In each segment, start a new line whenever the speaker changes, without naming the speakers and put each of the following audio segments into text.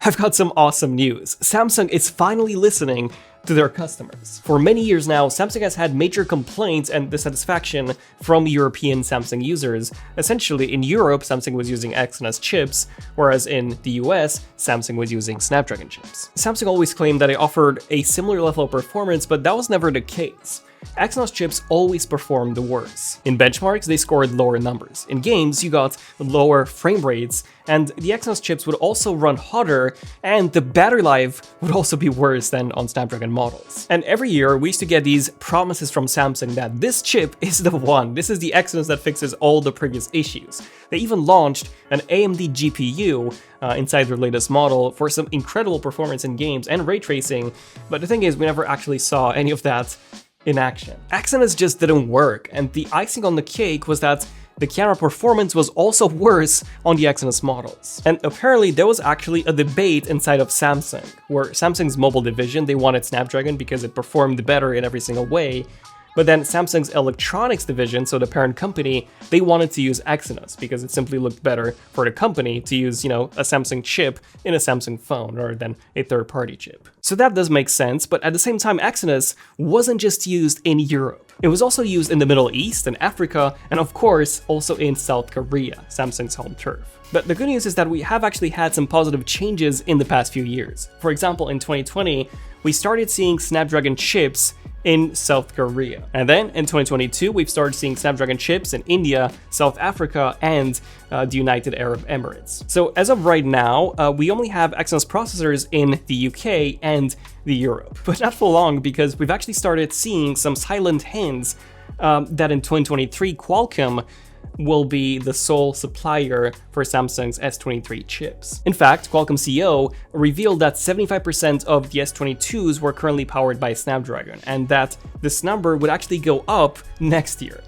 I've got some awesome news. Samsung is finally listening to their customers. For many years now, Samsung has had major complaints and dissatisfaction from European Samsung users. Essentially, in Europe, Samsung was using Exynos chips, whereas in the US, Samsung was using Snapdragon chips. Samsung always claimed that it offered a similar level of performance, but that was never the case. Exynos chips always performed worse. In benchmarks, they scored lower numbers. In games, you got lower frame rates, and the Exynos chips would also run hotter, and the battery life would also be worse than on Snapdragon models. And every year, we used to get these promises from Samsung that this chip is the one, this is the Exynos that fixes all the previous issues. They even launched an AMD GPU inside their latest model for some incredible performance in games and ray tracing, but the thing is, we never actually saw any of that in action. Exynos just didn't work, and the icing on the cake was that the camera performance was also worse on the Exynos models. And apparently there was actually a debate inside of Samsung, where Samsung's mobile division, they wanted Snapdragon because it performed better in every single way, but then Samsung's electronics division, so the parent company, they wanted to use Exynos because it simply looked better for the company to use, a Samsung chip in a Samsung phone rather than a third-party chip. So that does make sense, but at the same time, Exynos wasn't just used in Europe. It was also used in the Middle East and Africa, and of course, also in South Korea, Samsung's home turf. But the good news is that we have actually had some positive changes in the past few years. For example, in 2020, we started seeing Snapdragon chips in South Korea. And then in 2022, we've started seeing Snapdragon chips in India, South Africa, and the United Arab Emirates. So as of right now, we only have Exynos processors in the UK and the Europe. But not for long, because we've actually started seeing some silent hints that in 2023, Qualcomm will be the sole supplier for Samsung's S23 chips. In fact, Qualcomm CEO revealed that 75% of the S22s were currently powered by Snapdragon, and that this number would actually go up next year.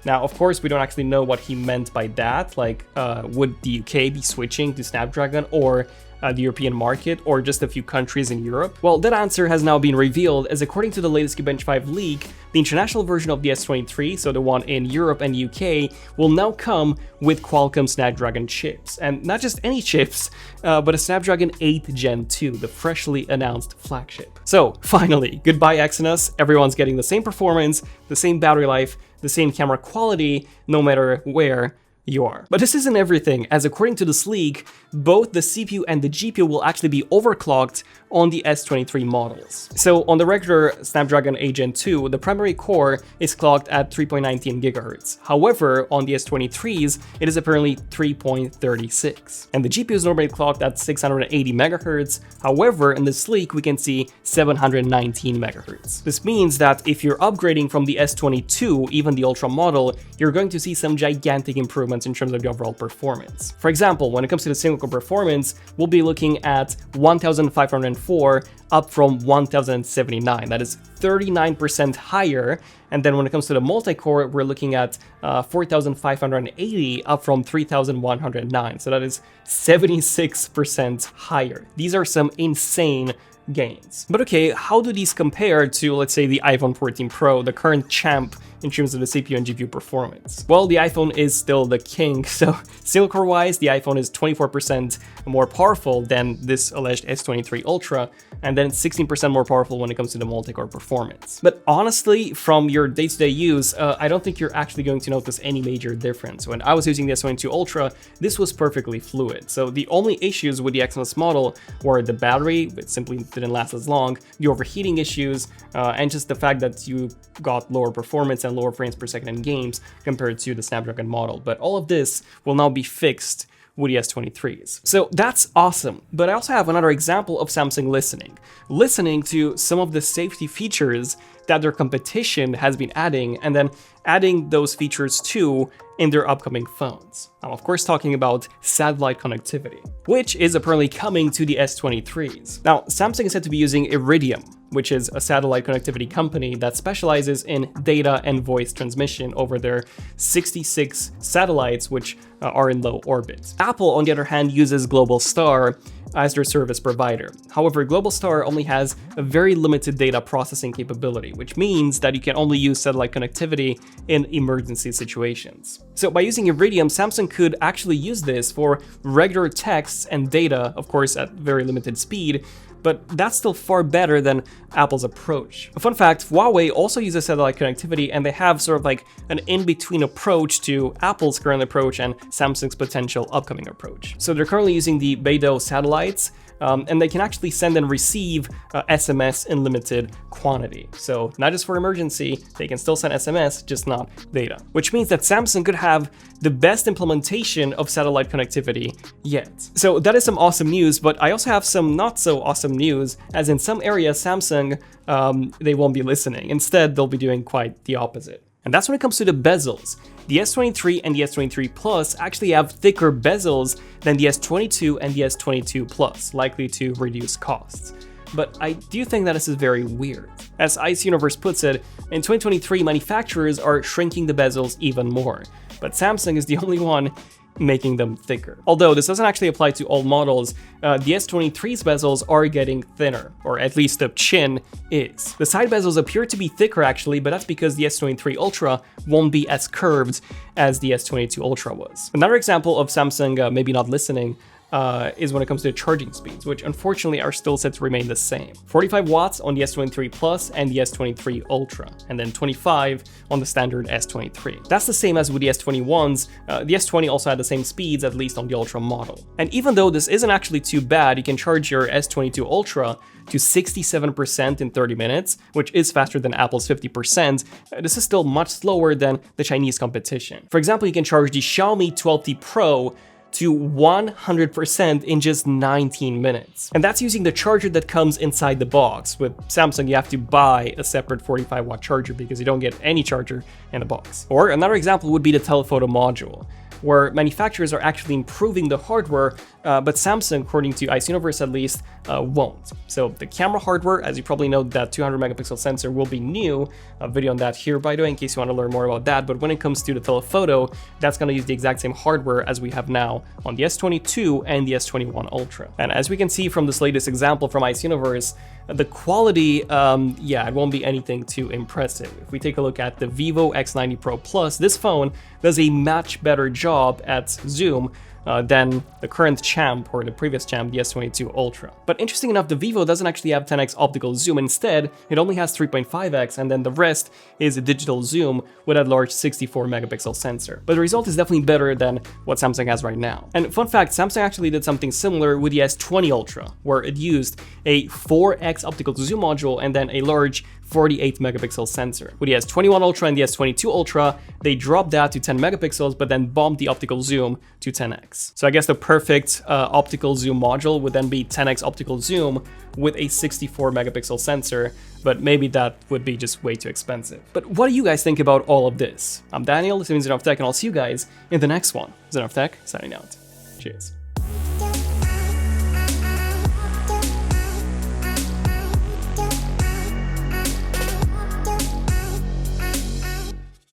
Now, of course, we don't actually know what he meant by that, like, would the UK be switching to Snapdragon, or the European market, or just a few countries in Europe? Well, that answer has now been revealed, as according to the latest Geekbench 5 leak, the international version of the S23, so the one in Europe and UK, will now come with Qualcomm Snapdragon chips. And not just any chips, but a Snapdragon 8 Gen 2, the freshly announced flagship. So, finally, goodbye Exynos, everyone's getting the same performance, the same battery life, the same camera quality, no matter where you are. But this isn't everything, as according to this leak, both the CPU and the GPU will actually be overclocked on the S23 models. So on the regular Snapdragon 8 Gen 2, the primary core is clocked at 3.19 GHz. However, on the S23s, it is apparently 3.36. And the GPU is normally clocked at 680 MHz. However, in this leak, we can see 719 MHz. This means that if you're upgrading from the S22, even the Ultra model, you're going to see some gigantic improvements in terms of the overall performance. For example, when it comes to the single core performance, we'll be looking at 1504 up from 1079. That is 39% higher. And then when it comes to the multi-core, we're looking at 4580 up from 3109. So that is 76% higher. These are some insane gains. But okay, how do these compare to, let's say, the iPhone 14 Pro, the current champ in terms of the CPU and GPU performance? Well, the iPhone is still the king, so single core wise, the iPhone is 24% more powerful than this alleged S23 Ultra, and then 16% more powerful when it comes to the multi-core performance. But honestly, from your day-to-day use, I don't think you're actually going to notice any major difference. When I was using the S22 Ultra, this was perfectly fluid. So the only issues with the Exynos model were the battery, it simply didn't last as long, the overheating issues, and just the fact that you got lower performance and lower frames per second in games compared to the Snapdragon model. But all of this will now be fixed with the S23s. So that's awesome. But I also have another example of Samsung listening to some of the safety features that their competition has been adding, and then adding those features too in their upcoming phones. I'm of course talking about satellite connectivity, which is apparently coming to the S23s. Now, Samsung is said to be using Iridium, which is a satellite connectivity company that specializes in data and voice transmission over their 66 satellites, which are in low orbit. Apple, on the other hand, uses Globalstar, as their service provider. However, Globalstar only has a very limited data processing capability, which means that you can only use satellite connectivity in emergency situations. So by using Iridium, Samsung could actually use this for regular texts and data, of course at very limited speed, but that's still far better than Apple's approach. A fun fact, Huawei also uses satellite connectivity, and they have sort of like an in-between approach to Apple's current approach and Samsung's potential upcoming approach. So they're currently using the Beidou satellites, and they can actually send and receive SMS in limited quantity. So not just for emergency, they can still send SMS, just not data. Which means that Samsung could have the best implementation of satellite connectivity yet. So that is some awesome news, but I also have some not so awesome news, as in some areas Samsung, they won't be listening. Instead, they'll be doing quite the opposite. And that's when it comes to the bezels. The S23 and the S23 Plus actually have thicker bezels than the S22 and the S22 Plus, likely to reduce costs. But I do think that this is very weird. As Ice Universe puts it, in 2023 manufacturers are shrinking the bezels even more, but Samsung is the only one making them thicker. Although this doesn't actually apply to all models, the S23's bezels are getting thinner, or at least the chin is. The side bezels appear to be thicker actually, but that's because the S23 Ultra won't be as curved as the S22 Ultra was. Another example of Samsung maybe not listening is when it comes to charging speeds, which unfortunately are still set to remain the same. 45 watts on the S23 Plus and the S23 Ultra, and then 25 on the standard S23. That's the same as with the S21s. The S20 also had the same speeds, at least on the Ultra model. And even though this isn't actually too bad, you can charge your S22 Ultra to 67% in 30 minutes, which is faster than Apple's 50%, this is still much slower than the Chinese competition. For example, you can charge the Xiaomi 12T Pro to 100% in just 19 minutes. And that's using the charger that comes inside the box. With Samsung, you have to buy a separate 45-watt charger because you don't get any charger in the box. Or another example would be the telephoto module, where manufacturers are actually improving the hardware, but Samsung, according to Ice Universe at least, won't. So the camera hardware, as you probably know, that 200 megapixel sensor will be new. A video on that here, by the way, in case you want to learn more about that. But when it comes to the telephoto, that's going to use the exact same hardware as we have now on the S22 and the S21 Ultra. And as we can see from this latest example from Ice Universe, the quality, yeah, it won't be anything too impressive. If we take a look at the Vivo X90 Pro Plus, this phone does a much better job at zoom than the current champ, or the previous champ, the S22 Ultra. But interesting enough, the Vivo doesn't actually have 10x optical zoom. Instead, it only has 3.5x, and then the rest is a digital zoom with a large 64 megapixel sensor. But the result is definitely better than what Samsung has right now. And fun fact, Samsung actually did something similar with the S20 Ultra, where it used a 4x optical zoom module and then a large 48 megapixel sensor. With the S21 Ultra and the S22 Ultra, they dropped that to 10 megapixels, but then bumped the optical zoom to 10x. So I guess the perfect optical zoom module would then be 10x optical zoom with a 64 megapixel sensor, but maybe that would be just way too expensive. But what do you guys think about all of this? I'm Daniel, this is ZONEofTECH, and I'll see you guys in the next one. ZONEofTECH, signing out. Cheers.